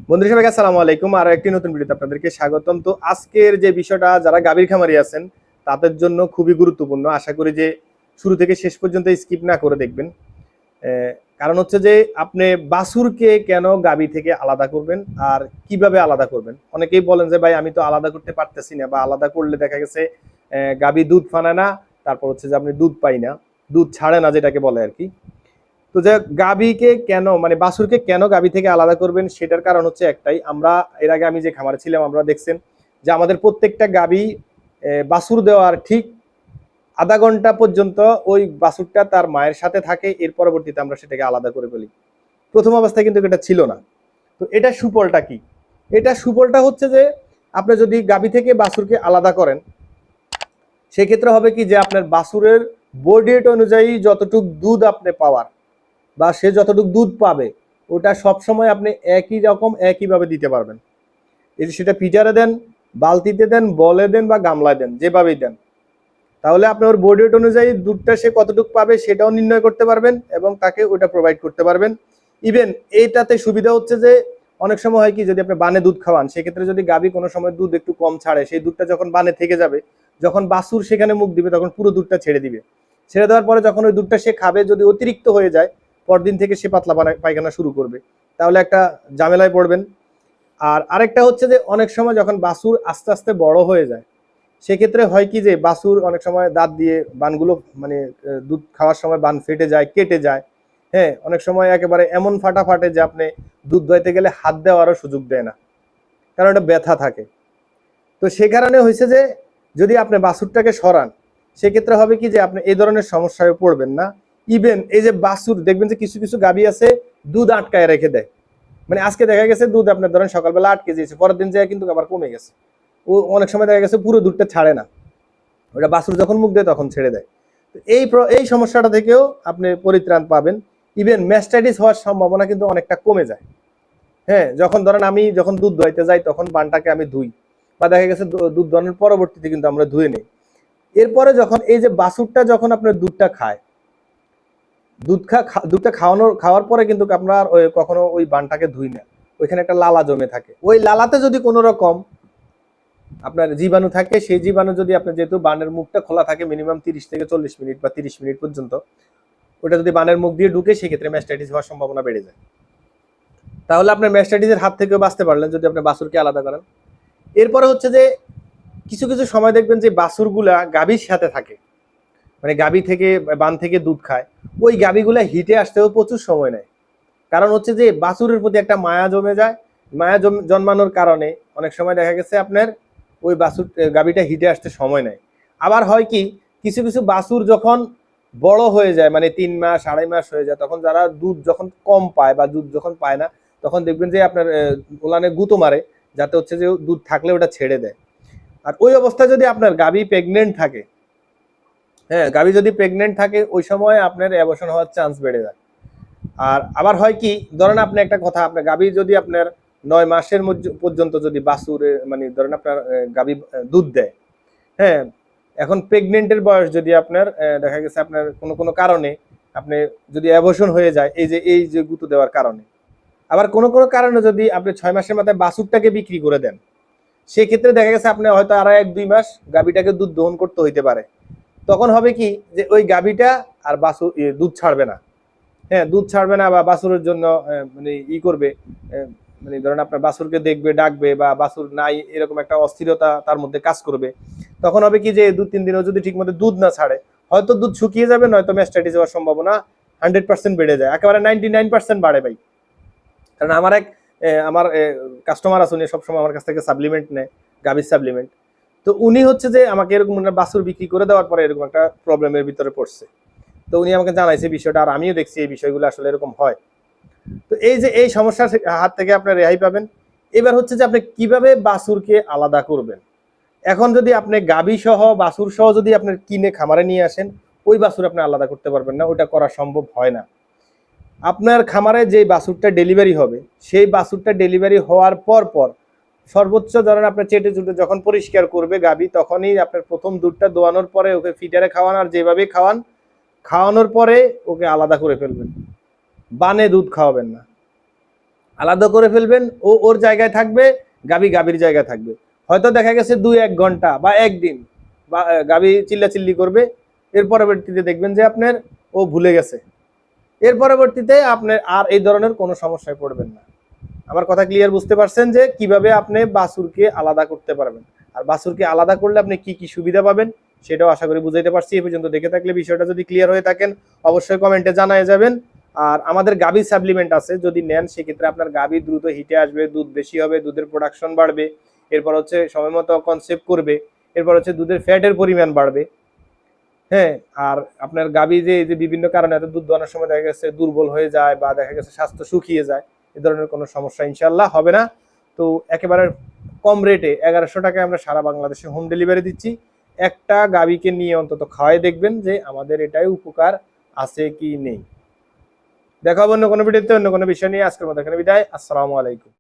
বন্ধুরা সবাইকে আসসালামু আলাইকুম। আরো একটি নতুন ভিডিওতে আপনাদেরকে স্বাগতম। তো আজকের যে বিষয়টা যারা গাভীর খামারি আছেন তাদের জন্য খুবই গুরুত্বপূর্ণ। আশা করি যে শুরু থেকে শেষ পর্যন্ত স্কিপ না করে দেখবেন। কারণ হচ্ছে যে আপনি বাছুরকে কেন গাভী থেকে আলাদা করবেন আর কিভাবে আলাদা করবেন। অনেকেই বলেন যে ভাই আমি তো আলাদা করতে পারতেছি না, বা আলাদা করলে দেখা গেছে গাভী দুধ ফানায় না, তারপর হচ্ছে যে আপনি দুধ পাই না, দুধ ছাড়ে না যেটাকে বলে আর কি। তো যে গাভীকে কেন মানে বাছুরকে কেন গাভী থেকে আলাদা করবেন সেটার কারণ হচ্ছে একটাই। আমরা এর আগে আমি যে খামারে ছিলাম আমরা দেখছেন যে আমাদের প্রত্যেকটা গাভী বাছুর দেওয়ার ঠিক আধা ঘন্টা পর্যন্ত ওই বাছুরটা তার মায়ের সাথে থাকে, এর পরবর্তীতে আমরা সেটাকে আলাদা করে ফেলি। প্রথম অবস্থায় কিন্তু এটা ছিল না। তো এটা সুফলটা কি? এটা সুফলটা হচ্ছে যে আপনি যদি গাভী থেকে বাছুরকে আলাদা করেন সেক্ষেত্রে হবে কি যে আপনার বাছুরের বডি ওয়েট অনুযায়ী যতটুকু দুধ আপনি পাওয়ার বা সে যতটুকু দুধ পাবে ওটা সবসময় আপনি একই রকম একইভাবে দিতে পারবেন। এই সেটা ফিটারে দেন, বালতিতে দেন, বলে দেন বা গামলায় দেন, যেভাবেই দেন, তাহলে আপনি ওর বডি ওয়েট অনুযায়ী দুধটা সে কতটুকু পাবে সেটাও নির্ণয় করতে পারবেন এবং তাকে ওটা প্রোভাইড করতে পারবেন। ইভেন এইটাতে সুবিধা হচ্ছে যে অনেক সময় হয় কি যদি আপনি বানে দুধ খাওয়ান সেক্ষেত্রে যদি গাভী কোনো সময় দুধ একটু কম ছাড়ে সেই দুধটা যখন বানে থেকে যাবে, যখন বাছুর সেখানে মুখ দিবে তখন পুরো দুধটা ছেড়ে দিবে। ছেড়ে দেওয়ার পরে যখন ওই দুধটা সে খাবে যদি অতিরিক্ত হয়ে যায় পরদিন থেকে সে পাতলা পায়খানা শুরু করবে, তাহলে একটা ঝামেলায় পড়বেন। আর আরেকটা হচ্ছে যে অনেক সময় যখন বাছুর আস্তে আস্তে বড় হয়ে যায় সেক্ষেত্রে হয় কি যে বাছুর অনেক সময় দাঁত দিয়ে বানগুলো মানে দুধ খাওয়ার সময় বান ফেটে যায়, কেটে যায়। হ্যাঁ, অনেক সময় একেবারে এমন ফাটা ফাটে যে আপনি দুধ দোয়াইতে গেলে হাত দেওয়ারও সুযোগ দেয় না, কারণ এটা ব্যথা থাকে। তো সে কারণে হয়েছে যে যদি আপনি বাছুরটাকে সরান সেক্ষেত্রে হবে কি যে আপনি এই ধরনের সমস্যায় পড়বেন না। ইভেন এই যে বাছুর দেখবেন যে কিছু কিছু গাভী আছে দুধ আটকায় রেখে দেয়, মানে আজকে দেখা গেছে দুধ আপনার ধরেন সকালবেলা 8 কেজি আছে, পরের দিন যায় কিন্তু আবার কমে গেছে। ও অনেক সময় দেখা গেছে পুরো দুধটা ছাড়ে না, ওটা বাছুর যখন মুখ দেয় তখন ছেড়ে দেয়। তো এই সমস্যাটা থেকেও আপনি পরিত্রাণ পাবেন। ইভেন ম্যাস্টাইটিস হওয়ার সম্ভাবনা কিন্তু অনেকটা কমে যায়। হ্যাঁ, যখন ধরেন আমি যখন দুধ দোয়াইতে যাই তখন বানটাকে আমি ধুই, বা দেখা গেছে দুধ দোয়ানোর পরবর্তীতে কিন্তু আমরা ধুয়ে নিই। এরপরে যখন এই যে বাছুরটা যখন আপনার দুধটা খায়, দুধটা খাওয়ার পরে কিন্তু আপনার ওই কখনো ওই বানটাকে ধুই না, ওইখানে একটা লালা জমে থাকে। ওই লালাতে যদি কোনো রকম আপনার জীবাণু থাকে, সেই জীবাণু যদি আপনার যেহেতু বানের মুখটা খোলা থাকে মিনিমাম 30 থেকে 40 মিনিট বা 30 মিনিট পর্যন্ত, ওটা যদি বানের মুখ দিয়ে ঢুকে সেক্ষেত্রে ম্যাস্টাইটিস হওয়ার সম্ভাবনা বেড়ে যায়। তাহলে আপনার ম্যাস্টাইটিসের হাত থেকেও বাঁচতে পারলেন যদি আপনি বাছুরকে আলাদা করেন। এরপরে হচ্ছে যে কিছু কিছু সময় দেখবেন যে বাছুরগুলা গাভীর সাথে থাকে, মানে গাভী থেকে বান থেকে দুধ খায়, ওই গাভীগুলা হিটে আসতেও প্রচুর সময় নেয়। কারণ হচ্ছে যে বাছুরের প্রতি একটা মায়া জমে যায়। মায়া জন্মানোর কারণে অনেক সময় দেখা গেছে আপনার ওই বাছুর গাভীটা হিটে আসতে সময় নেয়। আবার হয় কি কিছু কিছু বাছুর যখন বড় হয়ে যায় মানে 3 মাস 2.5 মাস হয়ে যায়, তখন যারা দুধ যখন কম পায় বা দুধ যখন পায় না তখন দেখবেন যে আপনার ওলানে গুঁতো মারে, যাতে হচ্ছে যে দুধ থাকলে ওটা ছেড়ে দেয়। আর ওই অবস্থায় যদি আপনার গাভী প্রেগনেন্ট থাকে, হ্যাঁ গাভী যদি প্রেগনেন্ট থাকে ওই সময় আপনার অ্যাবর্শন হওয়ার চান্স বেড়ে যায়। আর আবার হয় কি ধরেন আপনি একটা কথা, আপনার গাভী যদি আপনার 9 মাসের পর্যন্ত যদি বাছুর মানে ধরেন আপনার গাভী দুধ দেয়, হ্যাঁ এখন প্রেগনেন্টের বয়স যদি আপনার দেখা গেছে আপনার কোনো কোনো কারণে আপনি যদি অ্যাবর্শন হয়ে যায় এই যে গুঁতো দেওয়ার কারণে, আবার কোনো কোনো কারণে যদি আপনি 6 মাসের মাথায় বাছুরটাকে বিক্রি করে দেন সেক্ষেত্রে দেখা গেছে আপনি হয়তো আরো 1-2 মাস গাভীটাকে দুধ দহন করতে হইতে পারে। তখন হবে কি যে ওই গাভীটা আর বাছুর দুধ ছাড়বে না। হ্যাঁ, দুধ ছাড়বে না বা বাছুরের জন্য মানে করবে, মানে ধরেন আপনার বাছুরকে দেখবে ডাকবে বা বাছুর নাই এরকম একটা অস্থিরতা তার মধ্যে কাজ করবে। তখন হবে কি যে 2-3 দিনও যদি ঠিক মতো দুধ না ছাড়ে হয়তো দুধ শুকিয়ে যাবে, নয়তো ম্যাস্টাইটিস হওয়ার সম্ভাবনা 100% বেড়ে যায়, একেবারে 99% বাড়ে ভাই। কারণ আমার কাস্টমার আছে উনি সবসময় আমার কাছ থেকে সাপ্লিমেন্ট নেয়, গাভীর সাপ্লিমেন্ট। তো উনি হচ্ছে যে আমাকে এরকম বাছুর বিক্রি করে দেওয়ার পরে এরকম একটা প্রবলেমের ভিতরে পড়ছে। তো উনি আমাকে জানাইছে বিষয়টা, আর আমিও দেখছি এই বিষয়গুলো আসলে এরকম হয়। তো এই যে এই সমস্যার হাত থেকে আপনি রেহাই পাবেন। এবার হচ্ছে যে আপনি কিভাবে বাছুরকে আলাদা করবেন। এখন যদি আপনি গাভী সহ বাছুর সহ যদি আপনি কিনে খামারে নিয়ে আসেন, ওই বাছুর আপনি আলাদা করতে পারবেন না, ওটা করা সম্ভব হয় না। আপনার খামারে যে বাছুরটা ডেলিভারি হবে সেই বাছুরটা ডেলিভারি হওয়ার পর সর্বোচ্চ ধরেন আপনার চেটে চুটে যখন পরিষ্কার করবে গাভী, তখনই আপনার প্রথম দুধটা দোয়ানোর পরে ওকে ফিটারে খাওয়ান, আর যেভাবে খাওয়ান খাওয়ানোর পরে ওকে আলাদা করে ফেলবেন, বানে দুধ খাওয়াবেন না। আলাদা করে ফেলবেন, ও ওর জায়গায় থাকবে, গাভী গাভীর জায়গায় থাকবে। হয়তো দেখা গেছে 2-1 ঘন্টা বা একদিন বা গাভী চিল্লাচিল্লি করবে, এর পরবর্তীতে দেখবেন যে আপনার ও ভুলে গেছে। এর পরবর্তীতে আপনার আর এই ধরনের কোনো সমস্যায় পড়বেন না। আমার কথা ক্লিয়ার বুঝতে পারছেন যে কিভাবে আপনি বাছুরকে আলাদা করতে পারবেন, আর বাছুরকে আলাদা করলে আপনি কি কি সুবিধা পাবেন সেটাও আশা করি বুঝাইতে পারছি। এই পর্যন্ত দেখে থাকলে বিষয়টা যদি ক্লিয়ার হয়ে থাকেন অবশ্যই কমেন্টে জানিয়ে যাবেন। আর আমাদের গাভী সাপ্লিমেন্ট আছে, যদি নেন সেক্ষেত্রে আপনার গাভী দ্রুত হিটে আসবে, দুধ বেশি হবে, দুধের প্রোডাকশন বাড়বে, এরপর হচ্ছে সময় মতো কনসেপ্ট করবে, এরপর হচ্ছে দুধের ফ্যাটের পরিমাণ বাড়বে। হ্যাঁ, আর আপনার গাভী যে এই যে বিভিন্ন কারণে এত দুধ দোয়ানোর সময় দেখা গেছে দুর্বল হয়ে যায় বা দেখা গেছে স্বাস্থ্য শুকিয়ে যায়, এ ধরনের কোনো সমস্যা ইনশাল্লাহ হবে না। তো একেবারে কম রেটে 1100 টাকায় আমরা সারা বাংলাদেশে হোম ডেলিভারি দিচ্ছি। একটা গাভীকে নিয়ে অন্তত খাওয়াই দেখবেন যে আমাদের এটাই উপকার আছে কি নেই। দেখা হবে অন্য কোনো ভিডিওতে অন্য কোনো বিষয় নিয়ে। আজকের মতো এখানে বিদায়। আসসালামু আলাইকুম।